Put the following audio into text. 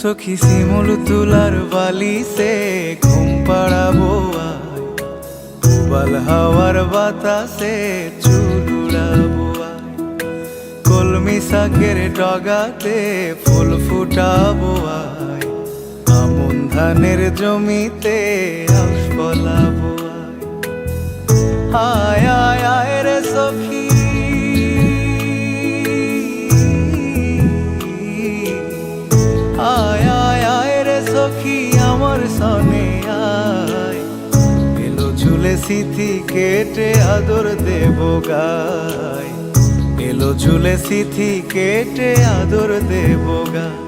সখী শিমুল তুলার বালিশে ঘুম পাড়াবো আয়, উবাল হাওয়ার বাতাসে চুল উড়াবো আয়, কলমি শাকের ডগাতে ফুল ফুটাবো আয়, আমন ধানের জমিতে আউশ ফলাবো আয়। আয় আয় আয় রে সখী, আয় আয় আয় রে সখী আমার সনে আয়, এলো ঝুলে সিথি কেটে আদর দেব গায়, এলো ঝুলে সিথি কেটে আদর দেব গায়।